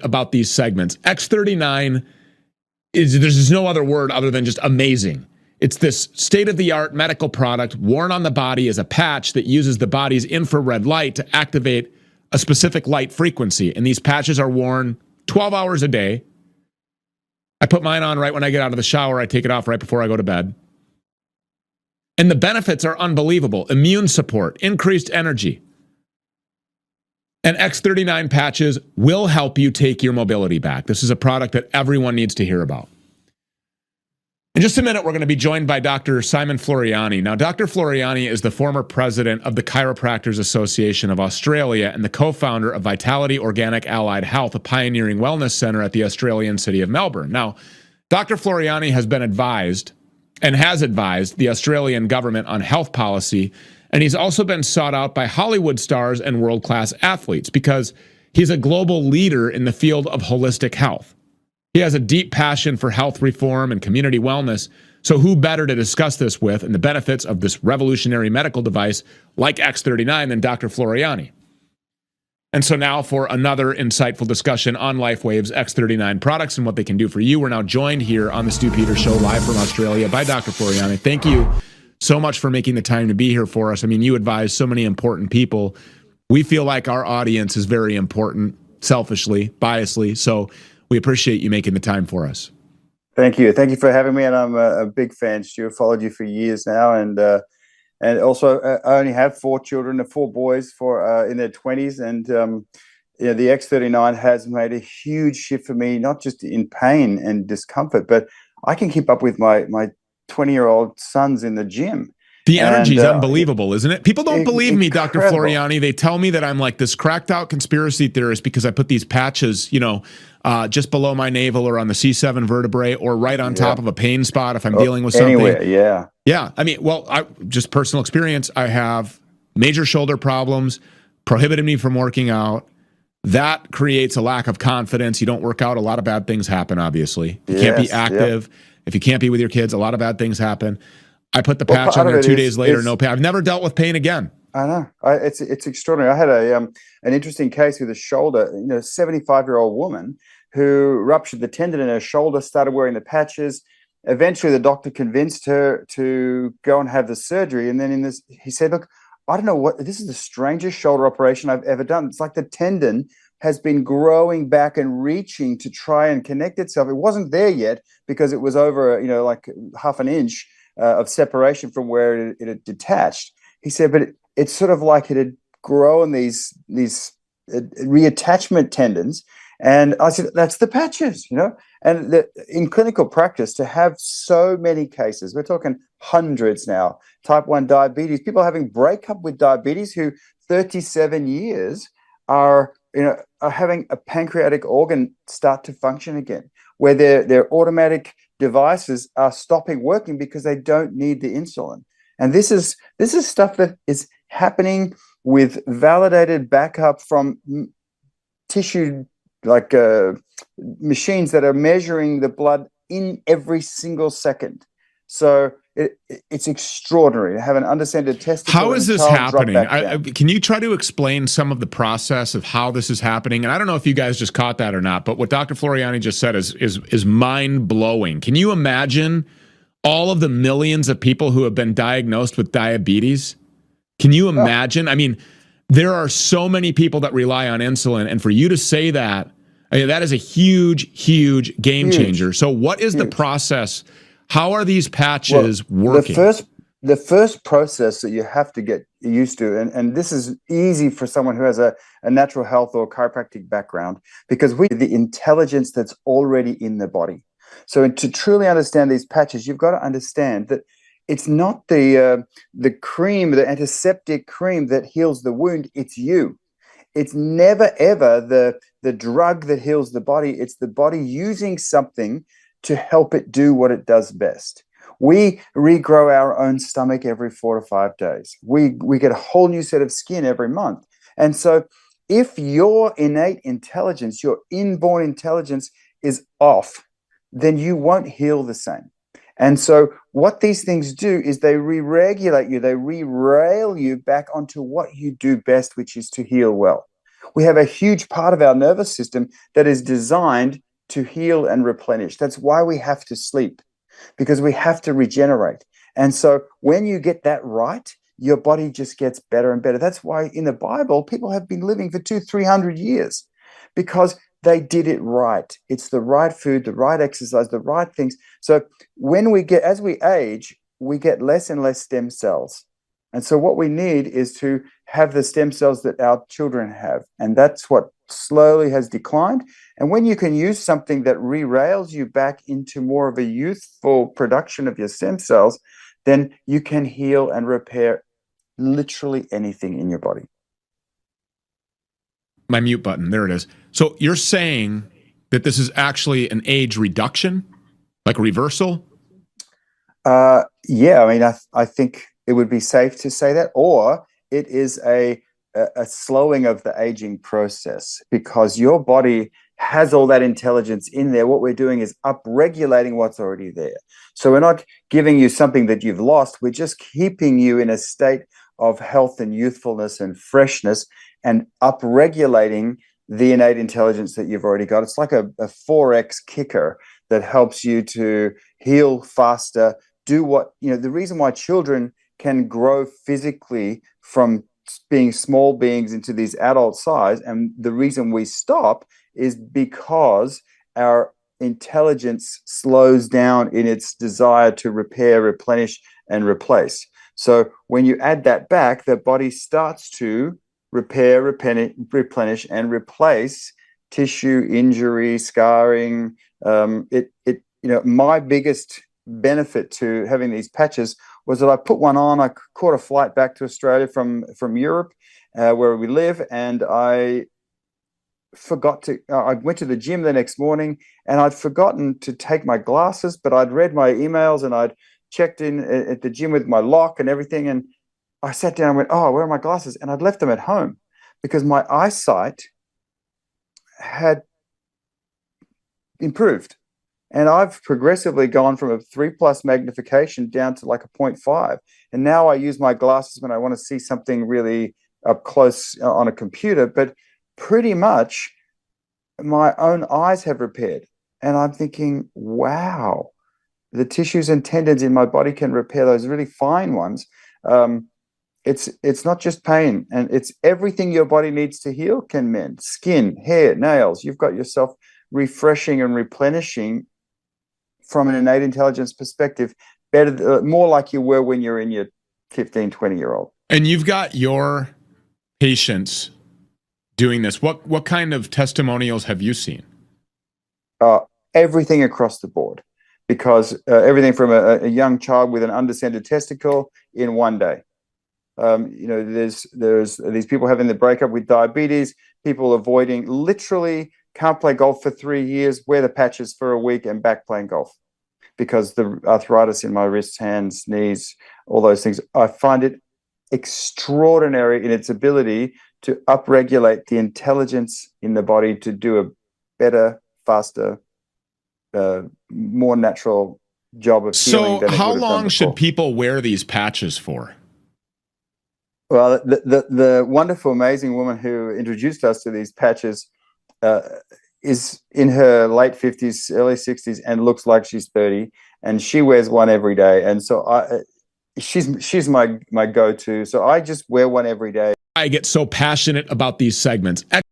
about these segments. X39 there's just no other word other than just amazing. It's this state-of-the-art medical product worn on the body as a patch that uses the body's infrared light to activate a specific light frequency. And these patches are worn 12 hours a day. I put mine on right when I get out of the shower. I take it off right before I go to bed. And the benefits are unbelievable. Immune support, increased energy. And X39 patches will help you take your mobility back. This is a product that everyone needs to hear about. In just a minute, we're going to be joined by Dr. Simon Floriani. Now, Dr. Floriani is the former president of the Chiropractors Association of Australia and the co-founder of Vitality Organic Allied Health, a pioneering wellness center at the Australian city of Melbourne. Now, Dr. Floriani has been advised and has advised the Australian government on health policy, and he's also been sought out by Hollywood stars and world-class athletes because he's a global leader in the field of holistic health. He has a deep passion for health reform and community wellness, so who better to discuss this with and the benefits of this revolutionary medical device like X39 than Dr. Floriani? And so now for another insightful discussion on LifeWave's X39 products and what they can do for you, we're now joined here on the Stu Peters Show live from Australia by Dr. Floriani. Thank you so much for making the time to be here for us. I mean, you advise so many important people. We feel like our audience is very important, selfishly, biasly, so we appreciate you making the time for us. Thank you. Thank you for having me, and I'm a big fan, Stu. I've followed you for years now, and also I only have 4 children, 4 boys in their 20s, and the X39 has made a huge shift for me, not just in pain and discomfort, but I can keep up with my 20-year-old sons in the gym. The energy is unbelievable, isn't it? People don't believe me, Dr. Incredible. Floriani. They tell me that I'm like this cracked out conspiracy theorist because I put these patches, just below my navel or on the C7 vertebrae or right on top of a pain spot if I'm dealing with something. Anywhere, yeah. Yeah, I mean, well, just personal experience. I have major shoulder problems, prohibited me from working out. That creates a lack of confidence. You don't work out, a lot of bad things happen, obviously. You can't be active. Yep. If you can't be with your kids, a lot of bad things happen. I put the patch on there 2 days later, no pain. I've never dealt with pain again. I know. It's extraordinary. I had an interesting case with a shoulder, a 75-year-old woman who ruptured the tendon in her shoulder, started wearing the patches. Eventually, the doctor convinced her to go and have the surgery. And then he said, look, I don't know this is the strangest shoulder operation I've ever done. It's like the tendon has been growing back and reaching to try and connect itself. It wasn't there yet because it was over, like half an inch of separation from where it had detached. He said, but it's sort of like it had grown these reattachment tendons. And I said, that's the patches, And in clinical practice, to have so many cases, we're talking hundreds now, type 1 diabetes, people having breakup with diabetes who 37 years are having a pancreatic organ start to function again, where their automatic devices are stopping working because they don't need the insulin. And this is stuff that is happening with validated backup from tissue, like machines that are measuring the blood in every single second. So it's extraordinary to have an undescended testicle. How is this happening? Can you try to explain some of the process of how this is happening? And I don't know if you guys just caught that or not, but what Dr. Floriani just said is mind-blowing. Can you imagine all of the millions of people who have been diagnosed with diabetes? Can you imagine? I mean, there are so many people that rely on insulin, and for you to say that, that is a huge, huge game changer. So what is the process? How are these patches working? The first process that you have to get used to, and this is easy for someone who has a natural health or chiropractic background, because the intelligence that's already in the body. So to truly understand these patches, you've got to understand that it's not the cream, the antiseptic cream that heals the wound. It's you. It's never, ever the drug that heals the body. It's the body using something to help it do what it does best. We regrow our own stomach every 4 to 5 days. We get a whole new set of skin every month. And so if your innate intelligence, your inborn intelligence is off, then you won't heal the same. And so what these things do is they re-regulate you, they re-rail you back onto what you do best, which is to heal well. We have a huge part of our nervous system that is designed to heal and replenish. That's why we have to sleep, because we have to regenerate. And so when you get that right, your body just gets better and better. That's why in the Bible, people have been living for 200-300 years, because they did it right. It's the right food, the right exercise, the right things. So as we age, we get less and less stem cells. And so what we need is to have the stem cells that our children have. And that's what slowly has declined. And when you can use something that re-rails you back into more of a youthful production of your stem cells, then you can heal and repair literally anything in your body. My mute button, there it is. So you're saying that this is actually an age reduction, like a reversal? Yeah, I mean, I think it would be safe to say that, or it is a slowing of the aging process, because your body has all that intelligence in there. What we're doing is upregulating what's already there. So we're not giving you something that you've lost. We're just keeping you in a state of health and youthfulness and freshness, and upregulating the innate intelligence that you've already got. It's like a 4x kicker that helps you to heal faster, do what, the reason why children can grow physically from being small beings into these adult size, and the reason we stop is because our intelligence slows down in its desire to repair, replenish, and replace. So when you add that back, the body starts to repair, replenish, and replace tissue, injury, scarring. My biggest benefit to having these patches was that I put one on. I caught a flight back to Australia from Europe, where we live, and I went to the gym the next morning, and I'd forgotten to take my glasses, but I'd read my emails and I'd checked in at the gym with my lock and everything, and I sat down and went, oh, where are my glasses? And I'd left them at home because my eyesight had improved. And I've progressively gone from a 3+ magnification down to like a 0.5. And now I use my glasses when I want to see something really up close on a computer. But pretty much my own eyes have repaired. And I'm thinking, wow, the tissues and tendons in my body can repair those really fine ones. It's not just pain, and it's everything your body needs to heal can mend. Skin, hair, nails. You've got yourself refreshing and replenishing from an innate intelligence perspective, better, more like you were when you're in your 15, 20-year-old. And you've got your patients doing this. What kind of testimonials have you seen? Everything across the board, because everything from a young child with an undescended testicle in one day. There's these people having the breakup with diabetes, people avoiding, literally can't play golf for 3 years, wear the patches for a week and back playing golf because the arthritis in my wrists, hands, knees, all those things. I find it extraordinary in its ability to upregulate the intelligence in the body to do a better, faster, more natural job of healing. So how long should people wear these patches for? Well, the wonderful, amazing woman who introduced us to these patches is in her late 50s, early 60s, and looks like she's 30, and she wears one every day. And so she's my go-to. So I just wear one every day. I get so passionate about these segments.